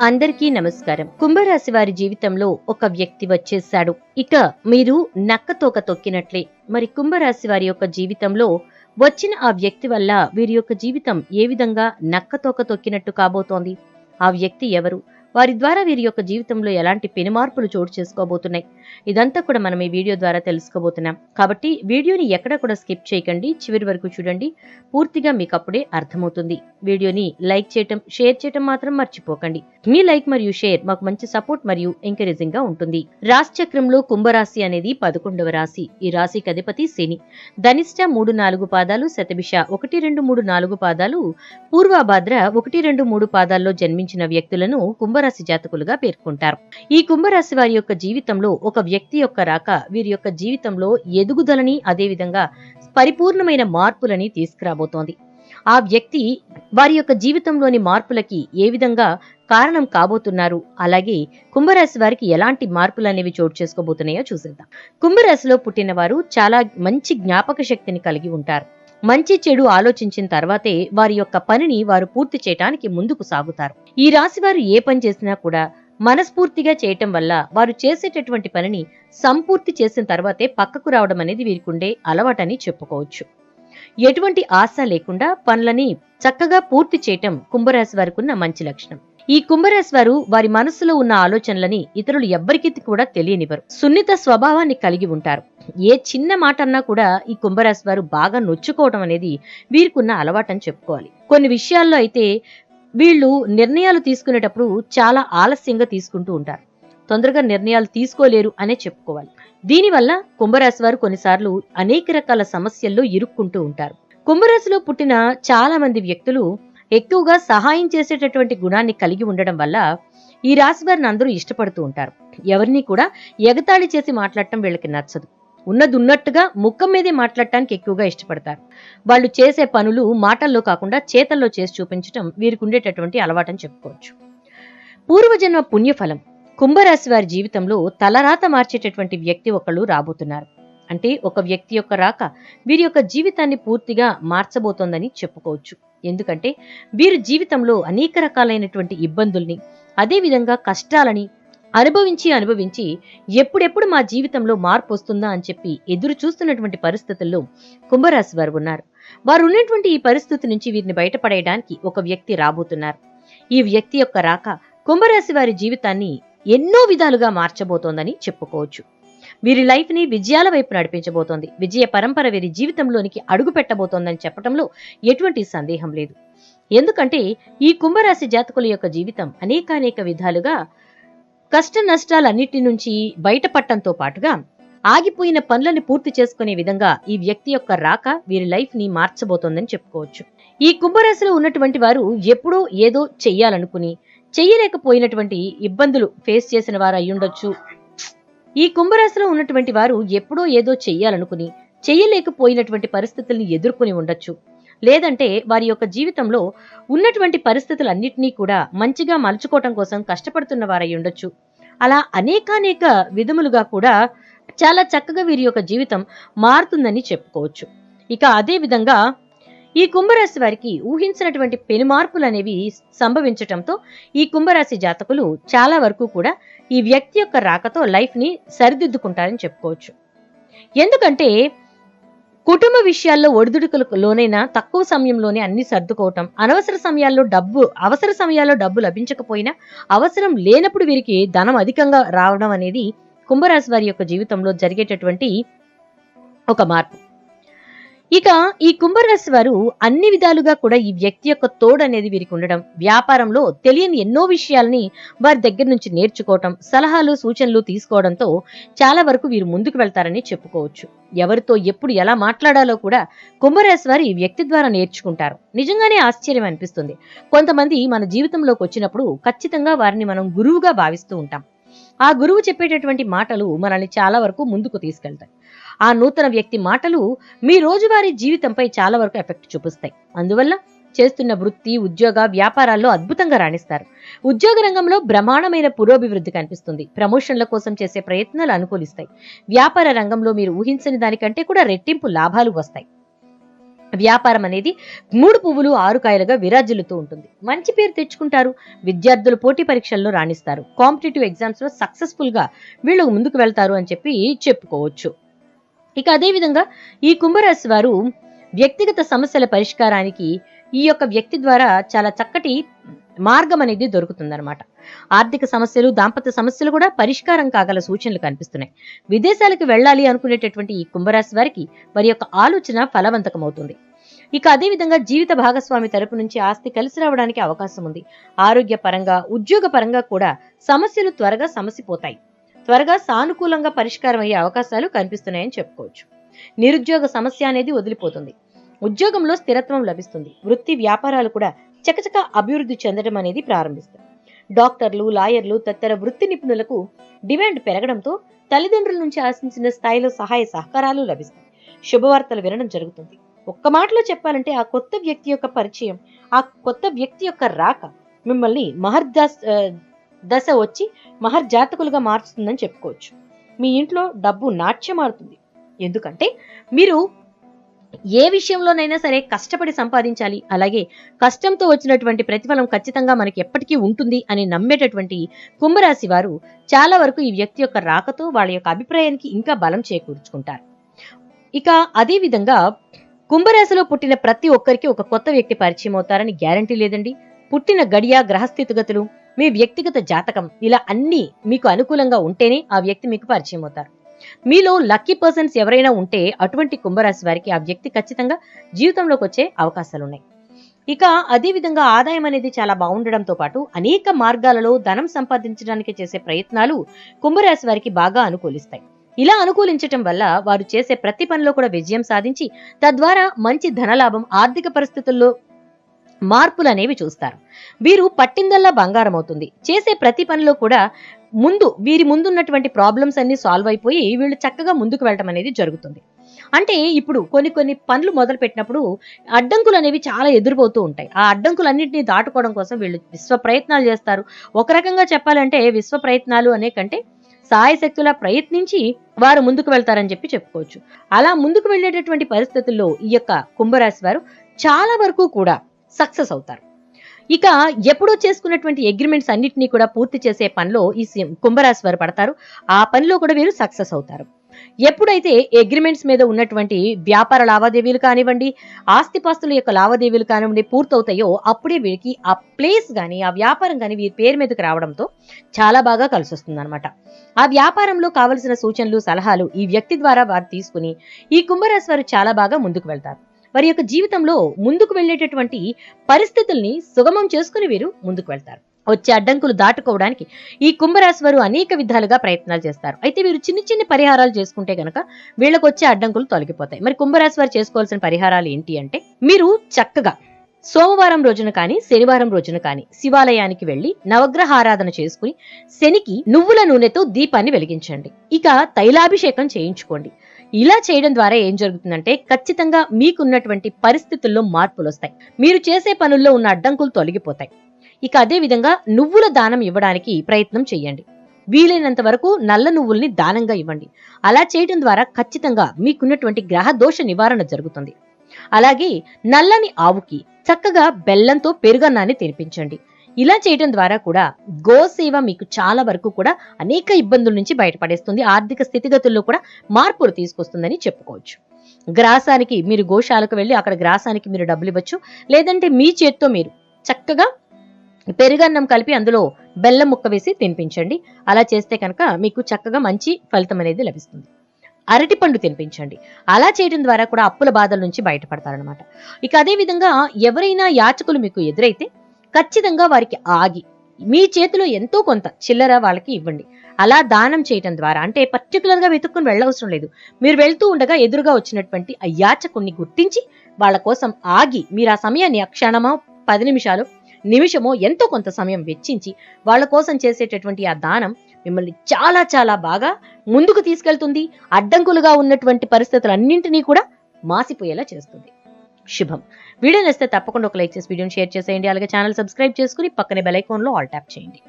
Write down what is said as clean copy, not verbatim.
అందరికీ నమస్కారం. కుంభరాశి వారి జీవితంలో ఒక వ్యక్తి వచ్చేసాడు. ఇక మీరు నక్కతోక తొక్కినట్లే. మరి కుంభరాశి వారి యొక్క జీవితంలో వచ్చిన ఆ వ్యక్తి వల్ల వీరి యొక్క జీవితం ఏ విధంగా నక్కతోక తొక్కినట్టు కాబోతోంది? ఆ వ్యక్తి ఎవరు? వారి ద్వారా వీరి యొక్క జీవితంలో ఎలాంటి పెనుమార్పులు చోటు చేసుకోబోతున్నాయి? ఇదంతా కూడా మనం ఈ వీడియో ద్వారా తెలుసుకోబోతున్నాం. కాబట్టి వీడియోని ఎక్కడ కూడా స్కిప్ చేయకండి. చివరి వరకు చూడండి. పూర్తిగా మీకు అప్పుడే అర్థమవుతుంది. వీడియోని లైక్ చేయటం, షేర్ చేయటం మాత్రం మర్చిపోకండి. మీ లైక్ మరియు షేర్ మాకు మంచి సపోర్ట్ మరియు ఎంకరేజింగ్ గా ఉంటుంది. రాశి చక్రంలో కుంభరాశి అనేది 11వ రాశి. ఈ రాశికి అధిపతి శని. ధనిష్ట 3-4 పాదాలు, శతభిష 1-2-3-4 పాదాలు, పూర్వభాద్ర 1-2-3 పాదాల్లో జన్మించిన వ్యక్తులను కుంభరాశి జాతకులుగా పేర్కొంటారు. ఈ కుంభరాశి వారి యొక్క జీవితంలో ఒక వ్యక్తి యొక్క రాక వీరి యొక్క జీవితంలో ఎదుగుదలని, అదేవిధంగా పరిపూర్ణమైన మార్పులని తీసుకురాబోతోంది. ఆ వ్యక్తి వారి యొక్క జీవితంలోని మార్పులకి ఏ విధంగా కారణం కాబోతున్నారు, అలాగే కుంభరాశి వారికి ఎలాంటి మార్పులు అనేవి చోటు చేసుకోబోతున్నాయో చూసేద్దాం. కుంభరాశిలో పుట్టిన వారు చాలా మంచి జ్ఞాపక శక్తిని కలిగి ఉంటారు. మంచి చెడు ఆలోచించిన తర్వాతే వారి యొక్క పనిని వారు పూర్తి చేయటానికి ముందుకు సాగుతారు. ఈ రాశి వారు ఏ పని చేసినా కూడా మనస్ఫూర్తిగా చేయటం వల్ల వారు చేసేటటువంటి పనిని సంపూర్తి చేసిన తర్వాతే పక్కకు రావడం అనేది వీరికుండే అలవాటని చెప్పుకోవచ్చు. ఎటువంటి ఆశ లేకుండా పనులని చక్కగా పూర్తి చేయటం కుంభరాశి వారికి ఉన్న మంచి లక్షణం. ఈ కుంభరాశి వారు వారి మనస్సులో ఉన్న ఆలోచనలని ఇతరులు ఎవ్వరికీ కూడా తెలియనివ్వరు. సున్నిత స్వభావాన్ని కలిగి ఉంటారు. ఏ చిన్న మాట అన్నా కూడా ఈ కుంభరాశి వారు బాగా నొచ్చుకోవడం అనేది వీరికున్న అలవాటని చెప్పుకోవాలి. కొన్ని విషయాల్లో అయితే వీళ్ళు నిర్ణయాలు తీసుకునేటప్పుడు చాలా ఆలస్యంగా తీసుకుంటూ ఉంటారు. తొందరగా నిర్ణయాలు తీసుకోలేరు అనే చెప్పుకోవాలి. దీనివల్ల కుంభరాశి వారు కొన్నిసార్లు అనేక రకాల సమస్యల్లో ఇరుక్కుంటూ ఉంటారు. కుంభరాశిలో పుట్టిన చాలా మంది వ్యక్తులు ఎక్కువగా సహాయం చేసేటటువంటి గుణాన్ని కలిగి ఉండడం వల్ల ఈ రాశి వారిని అందరూ ఇష్టపడుతూ ఉంటారు. ఎవరిని కూడా ఎగతాళి చేసి మాట్లాడటం వీళ్ళకి నచ్చదు. ఉన్నది ఉన్నట్టుగా ముఖం మీదే మాట్లాడటానికి ఎక్కువగా ఇష్టపడతారు. వాళ్ళు చేసే పనులు మాటల్లో కాకుండా చేతల్లో చేసి చూపించడం వీరికి ఉండేటటువంటి అలవాటని చెప్పుకోవచ్చు. పూర్వజన్మ పుణ్యఫలం. కుంభరాశి వారి జీవితంలో తలరాత మార్చేటటువంటి వ్యక్తి ఒకళ్ళు రాబోతున్నారు. అంటే ఒక వ్యక్తి యొక్క రాక వీరి యొక్క జీవితాన్ని పూర్తిగా మార్చబోతోందని చెప్పుకోవచ్చు. ఎందుకంటే వీరి జీవితంలో అనేక రకాలైనటువంటి ఇబ్బందుల్ని, అదేవిధంగా కష్టాలని అనుభవించి ఎప్పుడెప్పుడు మా జీవితంలో మార్పు వస్తుందా అని చెప్పి ఎదురు చూస్తున్నటువంటి పరిస్థితుల్లో కుంభరాశి వారు ఉన్నారు. వారు ఉన్నటువంటి ఈ పరిస్థితి నుంచి వీరిని బయటపడేయడానికి ఒక వ్యక్తి రాబోతున్నారు. ఈ వ్యక్తి యొక్క రాక కుంభరాశి వారి జీవితాన్ని ఎన్నో విధాలుగా మార్చబోతోందని చెప్పుకోవచ్చు. వీరి లైఫ్ ని విజయాల వైపు నడిపించబోతోంది. విజయ పరంపర వీరి జీవితంలోనికి అడుగు పెట్టబోతోందని చెప్పడంలో ఎటువంటి సందేహం లేదు. ఎందుకంటే ఈ కుంభరాశి జాతకుల యొక్క జీవితం అనేకానేక విధాలుగా కష్ట నష్టాలన్నిటి నుంచి బయటపడటంతో పాటుగా ఆగిపోయిన పనులను పూర్తి చేసుకునే విధంగా ఈ వ్యక్తి యొక్క రాక వీరి లైఫ్ ని మార్చబోతోందని చెప్పుకోవచ్చు. ఈ కుంభరాశిలో ఉన్నటువంటి వారు ఎప్పుడో ఏదో చెయ్యాలనుకుని చెయ్యలేకపోయినటువంటి ఇబ్బందులు ఫేస్ చేసిన వారు అయ్యుండొచ్చు. ఈ కుంభరాశిలో ఉన్నటువంటి వారు ఎప్పుడో ఏదో చెయ్యాలనుకుని చెయ్యలేకపోయినటువంటి పరిస్థితుల్ని ఎదుర్కొని ఉండొచ్చు. లేదంటే వారి యొక్క జీవితంలో ఉన్నటువంటి పరిస్థితులన్నింటినీ కూడా మంచిగా మలుచుకోవటం కోసం కష్టపడుతున్న వారై ఉండొచ్చు. అలా అనేకానేక విధములుగా కూడా చాలా చక్కగా వీరి యొక్క జీవితం మారుతుందని చెప్పుకోవచ్చు. ఇక అదే విధంగా ఈ కుంభరాశి వారికి ఊహించినటువంటి పెనుమార్పులు అనేవి సంభవించటంతో ఈ కుంభరాశి జాతకులు చాలా వరకు కూడా ఈ వ్యక్తి యొక్క రాకతో లైఫ్ ని సరిదిద్దుకుంటారని చెప్పుకోవచ్చు. ఎందుకంటే కుటుంబ విషయాల్లో ఒడిదుడుకులకు లోనైనా తక్కువ సమయంలోనే అన్ని సర్దుకోవటం, అవసర సమయాల్లో డబ్బు లభించకపోయినా అవసరం లేనప్పుడు వీరికి ధనం అధికంగా రావడం అనేది కుంభరాశి వారి యొక్క జీవితంలో జరిగేటటువంటి ఒక మార్పు. ఇక ఈ కుంభరాశి వారు అన్ని విధాలుగా కూడా ఈ వ్యక్తి యొక్క తోడు అనేది వీరికి ఉండడం, వ్యాపారంలో తెలియని ఎన్నో విషయాల్ని వారి దగ్గర నుంచి నేర్చుకోవటం, సలహాలు సూచనలు తీసుకోవడంతో చాలా వరకు వీరు ముందుకు వెళ్తారని చెప్పుకోవచ్చు. ఎవరితో ఎప్పుడు ఎలా మాట్లాడాలో కూడా కుంభరాశి వారు ఈ వ్యక్తి ద్వారా నేర్చుకుంటారు. నిజంగానే ఆశ్చర్యం అనిపిస్తుంది. కొంతమంది మన జీవితంలోకి వచ్చినప్పుడు ఖచ్చితంగా వారిని మనం గురువుగా భావిస్తూ ఉంటాం. ఆ గురువు చెప్పేటటువంటి మాటలు మనల్ని చాలా వరకు ముందుకు తీసుకెళ్తాయి. ఆ నూతన వ్యక్తి మాటలు మీ రోజువారీ జీవితంపై చాలా వరకు ఎఫెక్ట్ చూపిస్తాయి. అందువల్ల చేస్తున్న వృత్తి, ఉద్యోగ, వ్యాపారాల్లో అద్భుతంగా రాణిస్తారు. ఉద్యోగ రంగంలో బ్రహ్మాండమైన పురోభివృద్ధి కనిపిస్తుంది. ప్రమోషన్ల కోసం చేసే ప్రయత్నాలు అనుకూలిస్తాయి. వ్యాపార రంగంలో మీరు ఊహించని దానికంటే కూడా రెట్టింపు లాభాలు వస్తాయి. వ్యాపారం అనేది 3 పువ్వులు 6 కాయలుగా విరాజిల్లుతూ ఉంటుంది. మంచి పేరు తెచ్చుకుంటారు. విద్యార్థులు పోటీ పరీక్షల్లో రాణిస్తారు. కాంపిటేటివ్ ఎగ్జామ్స్ లో సక్సెస్ఫుల్ గా వీళ్ళు ముందుకు వెళ్తారు అని చెప్పుకోవచ్చు. ఇక అదే విధంగా ఈ కుంభరాశి వారు వ్యక్తిగత సమస్యల పరిష్కారానికి ఈ యొక్క వ్యక్తి ద్వారా చాలా చక్కటి మార్గం అనేది దొరుకుతుందన్నమాట. ఆర్థిక సమస్యలు, దాంపత్య సమస్యలు కూడా పరిష్కారం కాగల సూచనలు కనిపిస్తున్నాయి. విదేశాలకు వెళ్ళాలి అనుకునేటటువంటి ఈ కుంభరాశి వారికి వారి యొక్క ఆలోచన ఫలవంతకమవుతుంది. ఇక అదే విధంగా జీవిత భాగస్వామి తరపు నుంచి ఆస్తి కలిసి రావడానికి అవకాశం ఉంది. ఆరోగ్య పరంగా, ఉద్యోగ పరంగా కూడా సమస్యలు త్వరగా సమసిపోతాయి. త్వరగా సానుకూలంగా పరిష్కారం అయ్యే అవకాశాలు కనిపిస్తున్నాయని చెప్పుకోవచ్చు. నిరుద్యోగ సమస్య అనేది వదిలిపోతుంది. ఉద్యోగంలో స్థిరత్వం లభిస్తుంది. వృత్తి వ్యాపారాలు కూడా చకచక అభివృద్ధి చెందడం అనేది ప్రారంభిస్తాయి. డాక్టర్లు, లాయర్లు తదితర వృత్తి నిపుణులకు డిమాండ్ పెరగడంతో తల్లిదండ్రుల నుంచి ఆశించిన స్థాయిలో సహాయ సహకారాలు లభిస్తాయి. శుభవార్తలు వినడం జరుగుతుంది. ఒక్క మాటలో చెప్పాలంటే ఆ కొత్త వ్యక్తి యొక్క పరిచయం, ఆ కొత్త వ్యక్తి యొక్క రాక మిమ్మల్ని దశ వచ్చి మహర్జాతకులుగా మార్చుతుందని చెప్పుకోవచ్చు. మీ ఇంట్లో డబ్బు నాట్యమాడుతుంది. ఎందుకంటే మీరు ఏ విషయంలోనైనా సరే కష్టపడి సంపాదించాలి, అలాగే కష్టంతో వచ్చినటువంటి ప్రతిఫలం ఖచ్చితంగా మనకి ఎప్పటికీ ఉంటుంది అని నమ్మేటటువంటి కుంభరాశి వారు చాలా వరకు ఈ వ్యక్తి యొక్క రాకతో వాళ్ళ యొక్క అభిప్రాయానికి ఇంకా బలం చేకూర్చుకుంటారు. ఇక అదే విధంగా కుంభరాశిలో పుట్టిన ప్రతి ఒక్కరికి ఒక కొత్త వ్యక్తి పరిచయం అవుతారని గ్యారంటీ లేదండి. పుట్టిన గడియ, గ్రహస్థితిగతులు, మీ వ్యక్తిగత జాతకం ఇలా అన్ని మీకు అనుకూలంగా ఉంటేనే ఆ వ్యక్తి మీకు పరిచయం అవుతారు. మీలో లక్కీ పర్సన్స్ ఎవరైనా ఉంటే అటువంటి కుంభరాశి వారికి ఆ వ్యక్తి ఖచ్చితంగా జీవితంలోకి వచ్చే అవకాశాలున్నాయి. ఇక అదే విధంగా ఆదాయం అనేది చాలా బాగుండడంతో పాటు అనేక మార్గాలలో ధనం సంపాదించడానికి చేసే ప్రయత్నాలు కుంభరాశి వారికి బాగా అనుకూలిస్తాయి. ఇలా అనుకూలించటం వల్ల వారు చేసే ప్రతి పనిలో కూడా విజయం సాధించి తద్వారా మంచి ధనలాభం, ఆర్థిక పరిస్థితుల్లో మార్పులు అనేవి చూస్తారు. వీరు పట్టిందల్లా బంగారం అవుతుంది. చేసే ప్రతి పనిలో కూడా వీరి ముందున్నటువంటి ప్రాబ్లమ్స్ అన్ని సాల్వ్ అయిపోయి వీళ్ళు చక్కగా ముందుకు వెళ్ళటం అనేది జరుగుతుంది. అంటే ఇప్పుడు కొన్ని పనులు మొదలు పెట్టినప్పుడు అడ్డంకులు అనేవి చాలా ఎదురుపోతూ ఉంటాయి. ఆ అడ్డంకులన్నింటినీ దాటుకోవడం కోసం వీళ్ళు విశ్వ ప్రయత్నాలు చేస్తారు. ఒక రకంగా చెప్పాలంటే విశ్వ ప్రయత్నాలు అనే కంటే సాయశక్తులా ప్రయత్నించి వారు ముందుకు వెళ్తారని చెప్పుకోవచ్చు. అలా ముందుకు వెళ్ళేటటువంటి పరిస్థితుల్లో ఈ యొక్క కుంభరాశి వారు చాలా వరకు కూడా సక్సెస్ అవుతారు. ఇక ఎప్పుడో చేసుకున్నటువంటి అగ్రిమెంట్స్ అన్నిటినీ కూడా పూర్తి చేసే పనిలో ఈ కుంభరాశి వారు పడతారు. ఆ పనిలో కూడా వీరు సక్సెస్ అవుతారు. ఎప్పుడైతే అగ్రిమెంట్స్ మీద ఉన్నటువంటి వ్యాపార లావాదేవీలు కానివ్వండి, ఆస్తిపాస్తుల యొక్క లావాదేవీలు కానివ్వండి పూర్తవుతాయో అప్పుడే వీరికి ఆ ప్లేస్ గాని, ఆ వ్యాపారం గాని వీరి పేరు మీదకి రావడంతో చాలా బాగా కలిసి వస్తుంది అనమాట. ఆ వ్యాపారంలో కావలసిన సూచనలు, సలహాలు ఈ వ్యక్తి ద్వారా వారు తీసుకుని ఈ కుంభరాశి వారు చాలా బాగా ముందుకు వెళ్తారు. వారి యొక్క జీవితంలో ముందుకు వెళ్ళేటటువంటి పరిస్థితుల్ని సుగమం చేసుకుని వీరు ముందుకు వెళ్తారు. వచ్చే అడ్డంకులు దాటుకోవడానికి ఈ కుంభరాశి వారు అనేక విధాలుగా ప్రయత్నాలు చేస్తారు. అయితే వీరు చిన్ని పరిహారాలు చేసుకుంటే గనక వీళ్ళకి వచ్చే అడ్డంకులు తొలగిపోతాయి. మరి కుంభరాశి వారు చేసుకోవాల్సిన పరిహారాలు ఏంటి అంటే, మీరు చక్కగా సోమవారం రోజున కానీ, శనివారం రోజున కానీ శివాలయానికి వెళ్లి నవగ్రహ ఆరాధన చేసుకుని శనికి నువ్వుల నూనెతో దీపాన్ని వెలిగించండి. ఇక తైలాభిషేకం చేయించుకోండి. ఇలా చేయడం ద్వారా ఏం జరుగుతుందంటే ఖచ్చితంగా మీకున్నటువంటి పరిస్థితుల్లో మార్పులు వస్తాయి. మీరు చేసే పనుల్లో ఉన్న అడ్డంకులు తొలగిపోతాయి. ఇక అదే విధంగా నువ్వుల దానం ఇవ్వడానికి ప్రయత్నం చేయండి. వీలైనంత వరకు నల్ల నువ్వుల్ని దానంగా ఇవ్వండి. అలా చేయడం ద్వారా ఖచ్చితంగా మీకున్నటువంటి గ్రహ దోష నివారణ జరుగుతుంది. అలాగే నల్లని ఆవుకి చక్కగా బెల్లంతో పెరుగన్నాన్ని తినిపించండి. ఇలా చేయడం ద్వారా కూడా గోసేవ మీకు చాలా వరకు కూడా అనేక ఇబ్బందుల నుంచి బయటపడేస్తుంది. ఆర్థిక స్థితిగతుల్లో కూడా మార్పులు తీసుకొస్తుందని చెప్పుకోవచ్చు. గ్రాసానికి మీరు గోశాలకు వెళ్ళి అక్కడ గ్రాసానికి మీరు డబ్బులు ఇవ్వచ్చు. లేదంటే మీ చేత్తో మీరు చక్కగా పెరుగన్నం కలిపి అందులో బెల్లం ముక్క వేసి తినిపించండి. అలా చేస్తే కనుక మీకు చక్కగా మంచి ఫలితం అనేది లభిస్తుంది. అరటిపండు తినిపించండి. అలా చేయడం ద్వారా కూడా అప్పుల బాధల నుంచి బయటపడతారనమాట. ఇక అదే విధంగా ఎవరైనా యాచకులు మీకు ఎదురైతే ఖచ్చితంగా వారికి ఆగి మీ చేతిలో ఎంతో కొంత చిల్లర వాళ్ళకి ఇవ్వండి. అలా దానం చేయటం ద్వారా, అంటే పర్టికులర్ గా వెతుక్కుని వెళ్ళవసరం లేదు. మీరు వెళ్తూ ఉండగా ఎదురుగా వచ్చినటువంటి ఆ యాచకుణ్ణి గుర్తించి వాళ్ళ కోసం ఆగి మీరు ఆ సమయాన్ని క్షణమో 10 నిమిషమో ఎంతో కొంత సమయం వెచ్చించి వాళ్ళ కోసం చేసేటటువంటి ఆ దానం మిమ్మల్ని చాలా చాలా బాగా ముందుకు తీసుకెళ్తుంది. అడ్డంకులుగా ఉన్నటువంటి పరిస్థితులన్నింటినీ కూడా మాసిపోయేలా చేస్తుంది. శుభం. వీడియో నచ్చితే తప్పకుండా ఒక లైక్ చేసి వీడియోని షేర్ చేసేయండి. అలాగే ఛానల్ సబ్స్క్రైబ్ చేసుకుని పక్కనే బెల్ ఐకాన్ లో ఆల్ ట్యాప్ చేయండి.